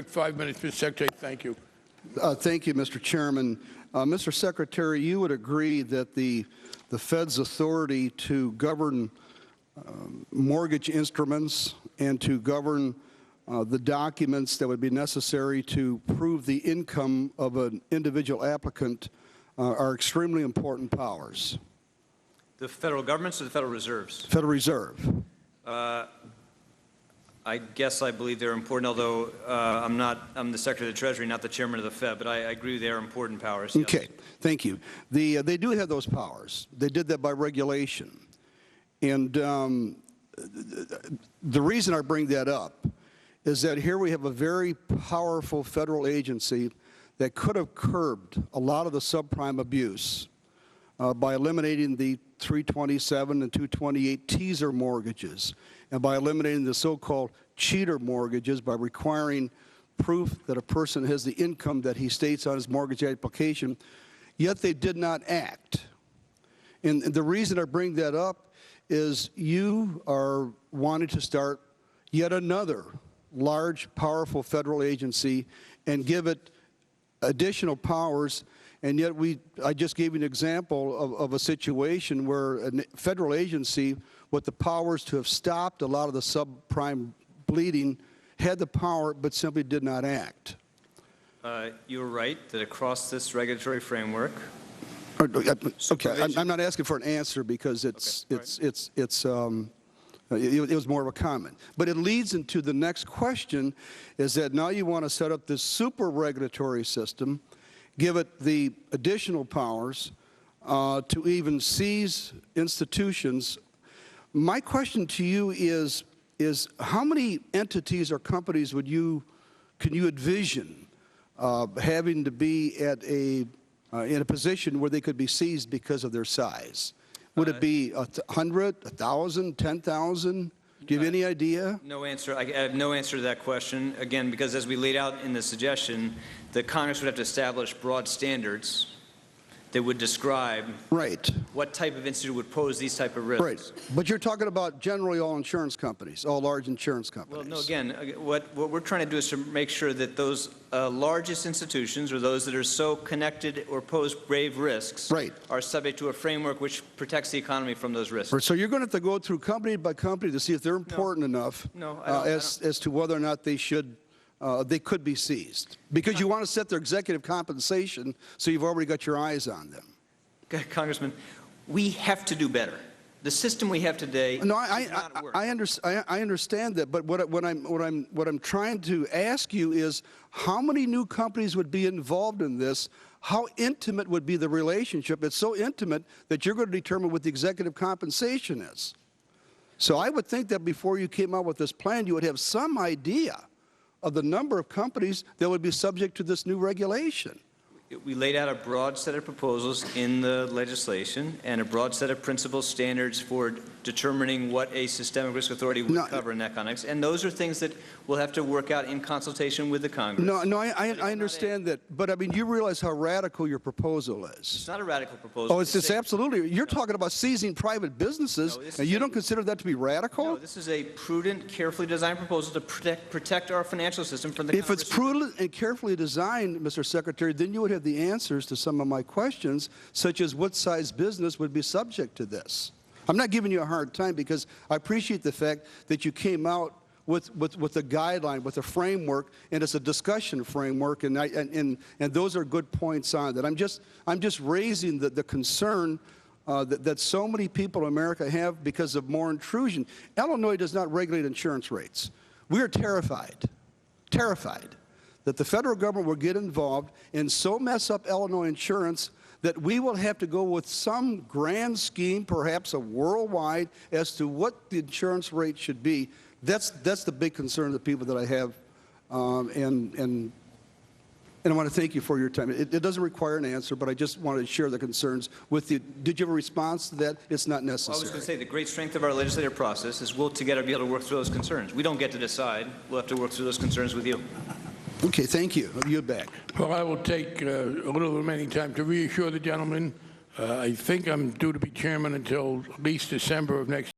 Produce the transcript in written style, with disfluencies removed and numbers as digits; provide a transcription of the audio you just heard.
5 minutes, Mr. Secretary. Thank you. Thank you, Mr. Chairman. Mr. Secretary, you would agree that the Fed's authority to govern mortgage instruments and to govern the documents that would be necessary to prove the income of an individual applicant are extremely important powers. The federal governments or the Federal Reserves? Federal Reserve. I guess I believe they're important, although I'm the Secretary of the Treasury, not the Chairman of the Fed, but I agree they're important powers. Yes. Okay, thank you. They do have those powers. They did that by regulation. And the reason I bring that up is that here we have a very powerful federal agency that could have curbed a lot of the subprime abuse by eliminating the 327 and 228 teaser mortgages, and by eliminating the so-called cheater mortgages by requiring proof that a person has the income that he states on his mortgage application, yet they did not act. And the reason I bring that up is you are wanting to start yet another large, powerful federal agency and give it additional powers. And yet I just gave you an example of a situation where a federal agency with the powers to have stopped a lot of the subprime bleeding had the power but simply did not act. You're right that across this regulatory framework. Okay, I'm not asking for an answer because it was more of a comment. But it leads into the next question, is that now you want to set up this super regulatory system, give it the additional powers to even seize institutions. My question to you is how many entities or companies can you envision having to be at in a position where they could be seized because of their size? Would it be 100, 1,000, 10,000? Do you have any idea? No answer. I have no answer to that question, again, because as we laid out in the suggestion, the Congress would have to establish broad standards that would describe what type of institute would pose these type of risks. Right. But you're talking about generally all insurance companies, all large insurance companies. Well, no, again, what we're trying to do is to make sure that those largest institutions, or those that are so connected or pose grave risks, are subject to a framework which protects the economy from those risks. Right. So you're going to have to go through company by company to see if they're important enough as to whether or not they should they could be seized, because you want to set their executive compensation, so you've already got your eyes on them. Congressman, we have to do better. The system we have today does not work. I understand that, but what I'm trying to ask you is how many new companies would be involved in this? How intimate would be the relationship? It's so intimate that you're going to determine what the executive compensation is. So I would think that before you came out with this plan, you would have some idea of the number of companies that would be subject to this new regulation. We laid out a broad set of proposals in the legislation and a broad set of principles, standards for determining what a systemic risk authority would cover in that context. And those are things that we'll have to work out in consultation with the Congress. I understand that. But, I mean, you realize how radical your proposal is. It's not a radical proposal. Oh, it's absolutely. You're talking about seizing private businesses, and you don't consider that to be radical? No, this is a prudent, carefully designed proposal to protect our financial system from the If it's prudent and carefully designed, Mr. Secretary, then you would have the answers to some of my questions, such as what size business would be subject to this. I'm not giving you a hard time because I appreciate the fact that you came out with a guideline, with a framework, and it's a discussion framework, and those are good points on that. I'm just raising the concern that so many people in America have because of more intrusion. Illinois does not regulate insurance rates. We are terrified that the federal government will get involved and so mess up Illinois insurance that we will have to go with some grand scheme, perhaps a worldwide, as to what the insurance rate should be. That's the big concern of the people that I have, and I want to thank you for your time. It doesn't require an answer, but I just wanted to share the concerns with you. Did you have a response to that? It's not necessary. Well, I was going to say the great strength of our legislative process is we'll together be able to work through those concerns. We don't get to decide. We'll have to work through those concerns with you. Okay, thank you. I'll yield back. Well, I will take a little remaining time to reassure the gentleman. I think I'm due to be chairman until at least December of next